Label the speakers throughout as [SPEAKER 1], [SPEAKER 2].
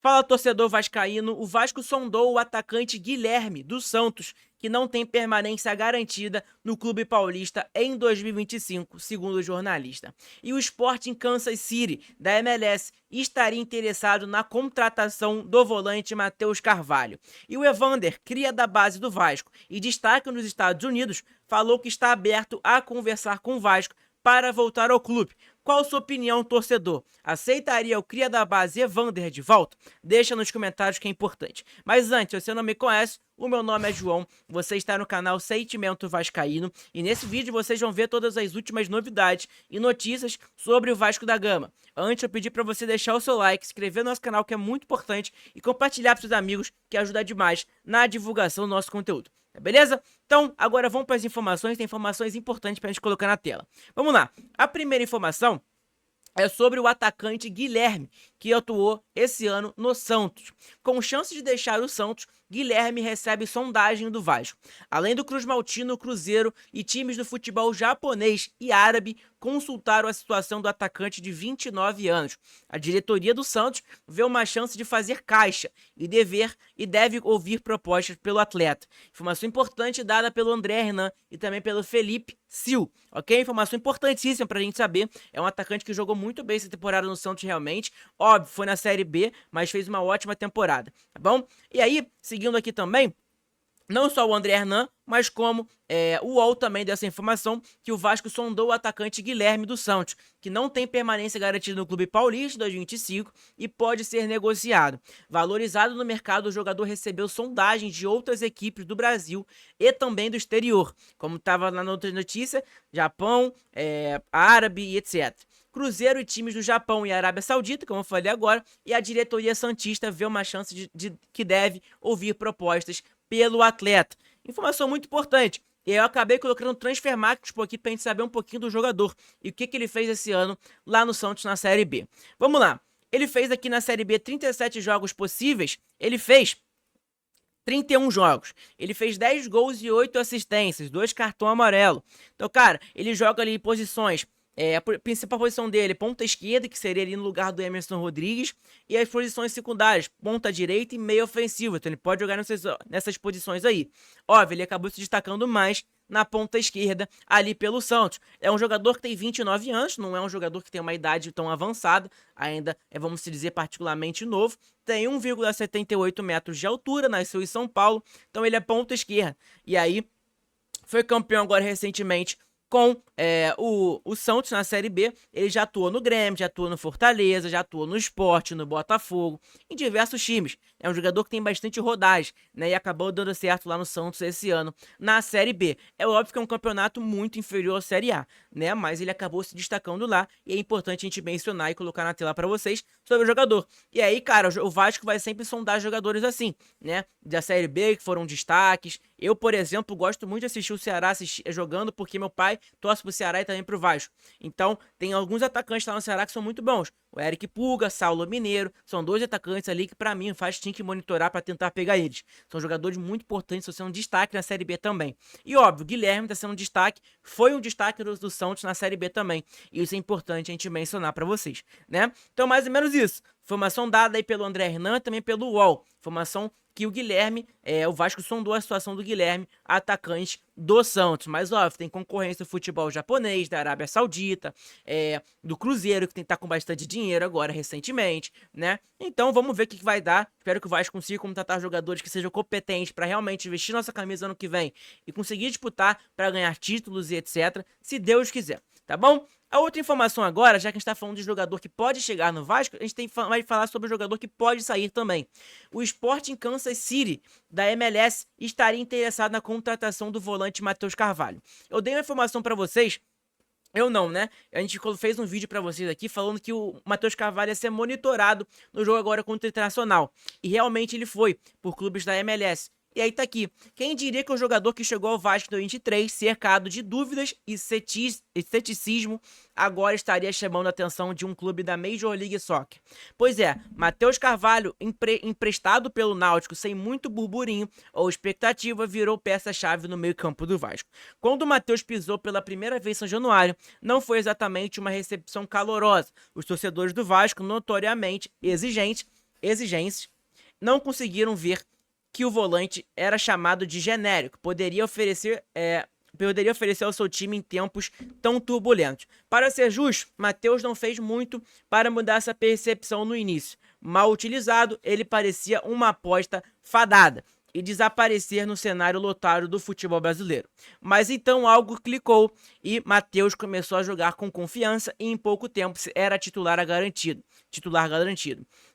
[SPEAKER 1] Fala, torcedor vascaíno, o Vasco sondou o atacante Guilherme dos Santos, que não tem permanência garantida no clube paulista em 2025, segundo o jornalista. E o Sporting Kansas City, da MLS, estaria interessado na contratação do volante Matheus Carvalho. E o Evander, cria da base do Vasco e destaca nos Estados Unidos, falou que está aberto a conversar com o Vasco para voltar ao clube. Qual sua opinião, torcedor? Aceitaria o cria da base Evander de volta? Deixa nos comentários que é importante. Mas antes, se você não me conhece, o meu nome é João, você está no canal Sentimento Vascaíno e nesse vídeo vocês vão ver todas as últimas novidades e notícias sobre o Vasco da Gama. Antes eu pedi para você deixar o seu like, se inscrever no nosso canal que é muito importante e compartilhar para seus amigos que ajuda demais na divulgação do nosso conteúdo. Beleza? Então, agora vamos para as informações, tem informações importantes para a gente colocar na tela. Vamos lá, a primeira informação é sobre o atacante Guilherme, que atuou esse ano no Santos. Com chance de deixar o Santos, Guilherme recebe sondagem do Vasco. Além do Cruz Maltino, Cruzeiro e times do futebol japonês e árabe consultaram a situação do atacante de 29 anos. A diretoria do Santos vê uma chance de fazer caixa e deve ouvir propostas pelo atleta. Informação importante dada pelo André Hernan e também pelo Felipe Sil, ok? Informação importantíssima pra gente saber. É um atacante que jogou muito bem essa temporada no Santos realmente. Óbvio, foi na Série B, mas fez uma ótima temporada, tá bom? E aí, seguindo aqui também, não só o André Hernan, mas como o UOL também dessa informação, que o Vasco sondou o atacante Guilherme dos Santos, que não tem permanência garantida no clube paulista em 2025 e pode ser negociado. Valorizado no mercado, o jogador recebeu sondagens de outras equipes do Brasil e também do exterior, como estava na outra notícia, Japão, árabe e etc. Cruzeiro e times do Japão e Arábia Saudita, como eu falei agora, e a diretoria santista vê uma chance de que deve ouvir propostas pelo atleta. Informação muito importante. E eu acabei colocando o Transfermarkt aqui pra gente saber um pouquinho do jogador e o que ele fez esse ano lá no Santos na Série B. Vamos lá. Ele fez aqui na Série B 37 jogos possíveis. Ele fez 31 jogos. Ele fez 10 gols e 8 assistências, 2 cartão amarelo. Então, cara, ele joga ali em posições. A principal posição dele, ponta esquerda, que seria ali no lugar do Emerson Rodrigues, e as posições secundárias, ponta direita e meio ofensivo. Então ele pode jogar nessas posições aí. Óbvio, ele acabou se destacando mais na ponta esquerda ali pelo Santos. É um jogador que tem 29 anos, não é um jogador que tem uma idade tão avançada, ainda vamos dizer, particularmente novo. Tem 1,78 metros de altura, nasceu em São Paulo, então ele é ponta esquerda. E aí, foi campeão agora recentemente com o Santos na Série B. Ele já atuou no Grêmio, já atuou no Fortaleza, já atuou no Sport, no Botafogo, em diversos times. É um jogador que tem bastante rodagem, né? E acabou dando certo lá no Santos esse ano na Série B. É óbvio que é um campeonato muito inferior à Série A, né? Mas ele acabou se destacando lá e é importante a gente mencionar e colocar na tela para vocês sobre o jogador. E aí, cara, o Vasco vai sempre sondar jogadores assim, né? Da Série B, que foram destaques. Eu, por exemplo, gosto muito de assistir o Ceará jogando porque meu pai torce pro Ceará e também pro Vasco. Então, tem alguns atacantes lá no Ceará que são muito bons. O Eric Puga, Saulo Mineiro, são dois atacantes ali que pra mim tinha que monitorar pra tentar pegar eles. São jogadores muito importantes, são sendo um destaque na Série B também. E óbvio, o Guilherme tá sendo um destaque, foi um destaque do Santos na Série B também. E isso é importante a gente mencionar pra vocês, né? Então, mais ou menos isso. Informação dada aí pelo André Hernan, também pelo UOL. Informação que o Guilherme, o Vasco sondou a situação do Guilherme, atacante do Santos. Mas, óbvio, tem concorrência do futebol japonês, da Arábia Saudita, do Cruzeiro, que tem que estar com bastante dinheiro agora, recentemente, né? Então, vamos ver o que vai dar. Espero que o Vasco consiga contratar jogadores que sejam competentes para realmente vestir nossa camisa ano que vem e conseguir disputar para ganhar títulos e etc, se Deus quiser, tá bom? A outra informação agora, já que a gente está falando de jogador que pode chegar no Vasco, a gente vai falar sobre o jogador que pode sair também. O Sporting Kansas City, da MLS, estaria interessado na contratação do volante Matheus Carvalho. Eu dei uma informação para vocês, eu não, né? A gente fez um vídeo pra vocês aqui falando que o Matheus Carvalho ia ser monitorado no jogo agora contra o Internacional. E realmente ele foi, por clubes da MLS. E aí tá aqui. Quem diria que o jogador que chegou ao Vasco em 2023, cercado de dúvidas e ceticismo, agora estaria chamando a atenção de um clube da Major League Soccer? Pois é, Matheus Carvalho, emprestado pelo Náutico sem muito burburinho ou expectativa, virou peça-chave no meio-campo do Vasco. Quando o Matheus pisou pela primeira vez em São Januário, não foi exatamente uma recepção calorosa. Os torcedores do Vasco, notoriamente exigentes, exigências, não conseguiram ver que o volante era chamado de genérico, poderia oferecer ao seu time em tempos tão turbulentos. Para ser justo, Matheus não fez muito para mudar essa percepção no início. Mal utilizado, ele parecia uma aposta fadada e desaparecer no cenário lotado do futebol brasileiro. Mas então algo clicou e Matheus começou a jogar com confiança e em pouco tempo era titular garantido.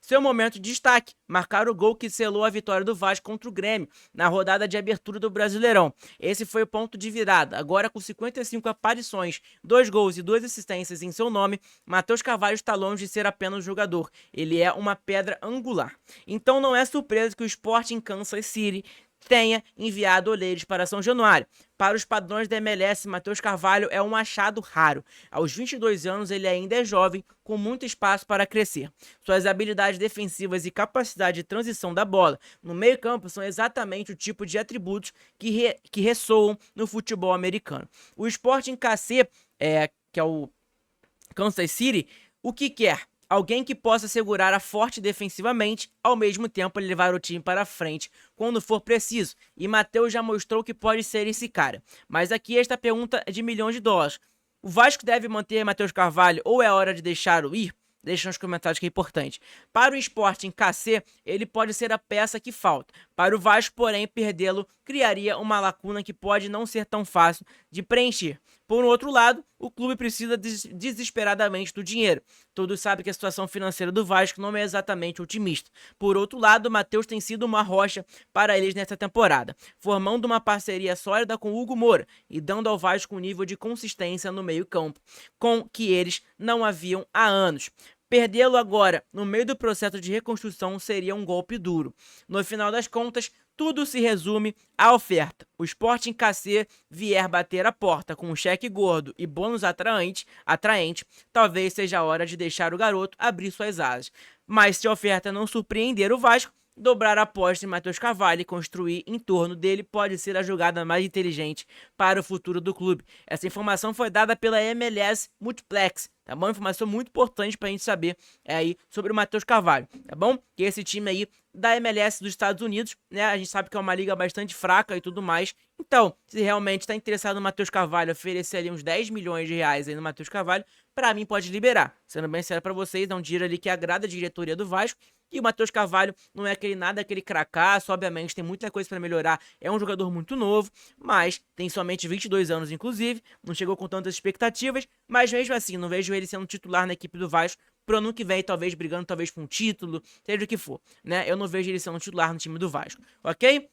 [SPEAKER 1] Seu momento de destaque, marcar o gol que selou a vitória do Vasco contra o Grêmio na rodada de abertura do Brasileirão. Esse foi o ponto de virada. Agora com 55 aparições, 2 gols e 2 assistências em seu nome, Matheus Carvalho está longe de ser apenas um jogador. Ele é uma pedra angular. Então não é surpresa que o Sport em Kansas City tenha enviado olheiros para São Januário. Para os padrões da MLS, Matheus Carvalho é um achado raro. Aos 22 anos, ele ainda é jovem, com muito espaço para crescer. Suas habilidades defensivas e capacidade de transição da bola no meio-campo são exatamente o tipo de atributos que ressoam no futebol americano. O Sporting KC, que é o Kansas City, o que quer? Alguém que possa segurar a forte defensivamente, ao mesmo tempo levar o time para frente quando for preciso. E Matheus já mostrou que pode ser esse cara. Mas aqui esta pergunta é de milhões de dólares. O Vasco deve manter Matheus Carvalho ou é hora de deixá-lo ir? Deixa nos comentários que é importante. Para o Sporting KC, ele pode ser a peça que falta. Para o Vasco, porém, perdê-lo criaria uma lacuna que pode não ser tão fácil de preencher. Por outro lado, o clube precisa desesperadamente do dinheiro. Todos sabem que a situação financeira do Vasco não é exatamente otimista. Por outro lado, o Matheus tem sido uma rocha para eles nessa temporada, formando uma parceria sólida com Hugo Moura e dando ao Vasco um nível de consistência no meio-campo, com que eles não haviam há anos. Perdê-lo agora, no meio do processo de reconstrução, seria um golpe duro. No final das contas, tudo se resume à oferta. O Sporting KC vier bater a porta com um cheque gordo e bônus atraente, talvez seja a hora de deixar o garoto abrir suas asas. Mas se a oferta não surpreender o Vasco, dobrar a aposta em Matheus Carvalho e construir em torno dele pode ser a jogada mais inteligente para o futuro do clube. Essa informação foi dada pela MLS Multiplex, tá bom? Informação muito importante pra gente saber aí sobre o Matheus Carvalho, tá bom? Que esse time aí da MLS dos Estados Unidos, né? A gente sabe que é uma liga bastante fraca e tudo mais. Então, se realmente está interessado no Matheus Carvalho, oferecer ali uns 10 milhões de reais aí no Matheus Carvalho, pra mim pode liberar. Sendo bem sério pra vocês, dá um dinheiro ali que agrada a diretoria do Vasco. E o Matheus Carvalho não é aquele cracaço, obviamente tem muita coisa para melhorar. É um jogador muito novo, mas tem somente 22 anos, inclusive. Não chegou com tantas expectativas, mas mesmo assim, não vejo ele sendo titular na equipe do Vasco pro ano que vem, talvez brigando talvez por um título, seja o que for, né? Eu não vejo ele sendo titular no time do Vasco, ok?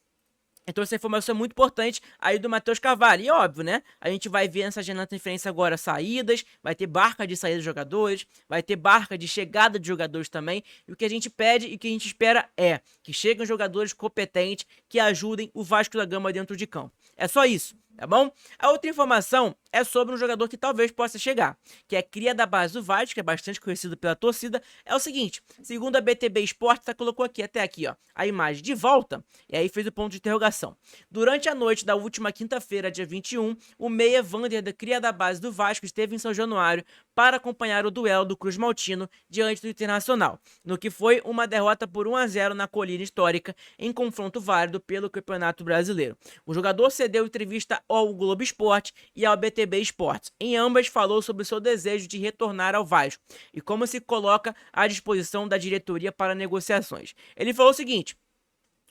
[SPEAKER 1] Então essa informação é muito importante aí do Matheus Carvalho. E óbvio, né? A gente vai ver nessa janela de transferência agora saídas, vai ter barca de saída de jogadores, vai ter barca de chegada de jogadores também. E o que a gente pede e o que a gente espera é que cheguem jogadores competentes que ajudem o Vasco da Gama dentro de campo. É só isso, tá bom? A outra informação é sobre um jogador que talvez possa chegar, que é cria da base do Vasco, que é bastante conhecido pela torcida. É o seguinte, segundo a BTB Esportes, colocou até aqui, ó, a imagem de volta, e aí fez o ponto de interrogação. Durante a noite da última quinta-feira, dia 21, o meia Vander, da cria da base do Vasco, esteve em São Januário para acompanhar o duelo do Cruz Maltino diante do Internacional, no que foi uma derrota por 1-0 na Colina Histórica, em confronto válido pelo Campeonato Brasileiro. O jogador cedeu entrevista ao Globo Esporte e ao BTB Esportes. Em ambas, falou sobre o seu desejo de retornar ao Vasco e como se coloca à disposição da diretoria para negociações. Ele falou o seguinte: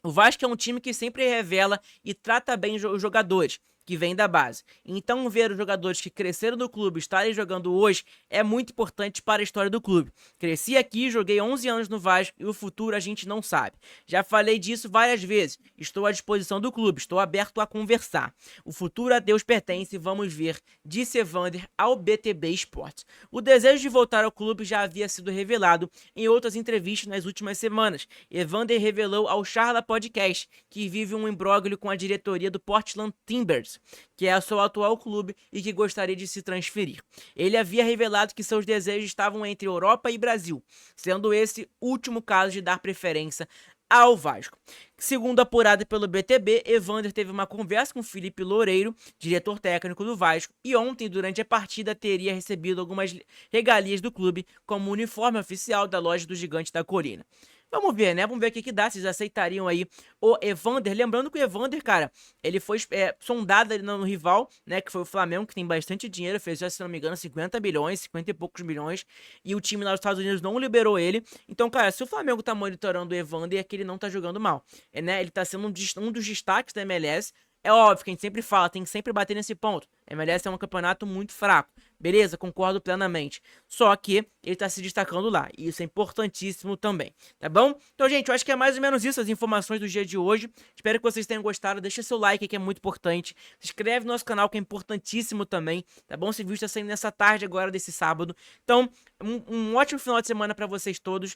[SPEAKER 1] o Vasco é um time que sempre revela e trata bem os jogadores que vêm da base. Então, ver os jogadores que cresceram no clube estarem jogando hoje é muito importante para a história do clube. Cresci aqui, joguei 11 anos no Vasco e o futuro a gente não sabe. Já falei disso várias vezes. Estou à disposição do clube, estou aberto a conversar. O futuro a Deus pertence, vamos ver, disse Evander ao BTB Esportes. O desejo de voltar ao clube já havia sido revelado em outras entrevistas nas últimas semanas. Evander revelou ao Charla Podcast que vive um imbróglio com a diretoria do Portland Timbers, que é o seu atual clube e que gostaria de se transferir. Ele havia revelado que seus desejos estavam entre Europa e Brasil, sendo esse último caso de dar preferência ao Vasco. Segundo apurado pelo BTB, Evander teve uma conversa com Felipe Loureiro, diretor técnico do Vasco, e ontem, durante a partida, teria recebido algumas regalias do clube, como o uniforme oficial da loja do Gigante da Colina. Vamos ver, né? Vamos ver o que que dá, se eles aceitariam aí o Evander. Lembrando que o Evander, cara, ele foi sondado ali no rival, né? Que foi o Flamengo, que tem bastante dinheiro, fez, já, se não me engano, 50 bilhões, 50 e poucos milhões. E o time lá dos Estados Unidos não liberou ele. Então, cara, se o Flamengo tá monitorando o Evander, é que ele não tá jogando mal. Né? Ele tá sendo um dos destaques da MLS. É óbvio que a gente sempre fala, tem que sempre bater nesse ponto. A MLS é um campeonato muito fraco. Beleza, concordo plenamente. Só que ele tá se destacando lá. E isso é importantíssimo também, tá bom? Então, gente, eu acho que é mais ou menos isso as informações do dia de hoje. Espero que vocês tenham gostado. Deixa seu like que é muito importante. Se inscreve no nosso canal que é importantíssimo também, tá bom? Esse vídeo está saindo nessa tarde agora desse sábado. Então, um ótimo final de semana para vocês todos.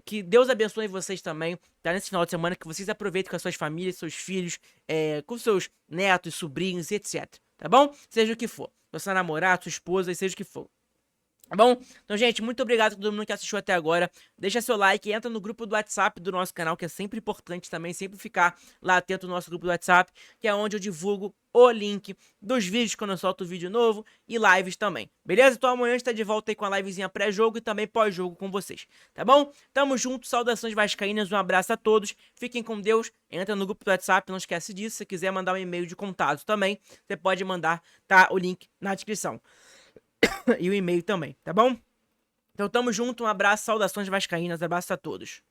[SPEAKER 1] Que Deus abençoe vocês também, tá? Nesse final de semana, que vocês aproveitem com as suas famílias, seus filhos, com seus netos, sobrinhos, etc. Tá bom? Seja o que for. Seu namorado, sua esposa, seja o que for. Tá bom? Então, gente, muito obrigado a todo mundo que assistiu até agora. Deixa seu like, entra no grupo do WhatsApp do nosso canal, que é sempre importante também, sempre ficar lá atento no nosso grupo do WhatsApp, que é onde eu divulgo o link dos vídeos quando eu solto vídeo novo e lives também. Beleza? Então amanhã a gente tá de volta aí com a livezinha pré-jogo e também pós-jogo com vocês. Tá bom? Tamo junto, saudações vascaínas, um abraço a todos. Fiquem com Deus, entra no grupo do WhatsApp, não esquece disso. Se quiser mandar um e-mail de contato também, você pode mandar, tá? O link na descrição. E o e-mail também, tá bom? Então tamo junto, um abraço, saudações vascaínas, abraço a todos.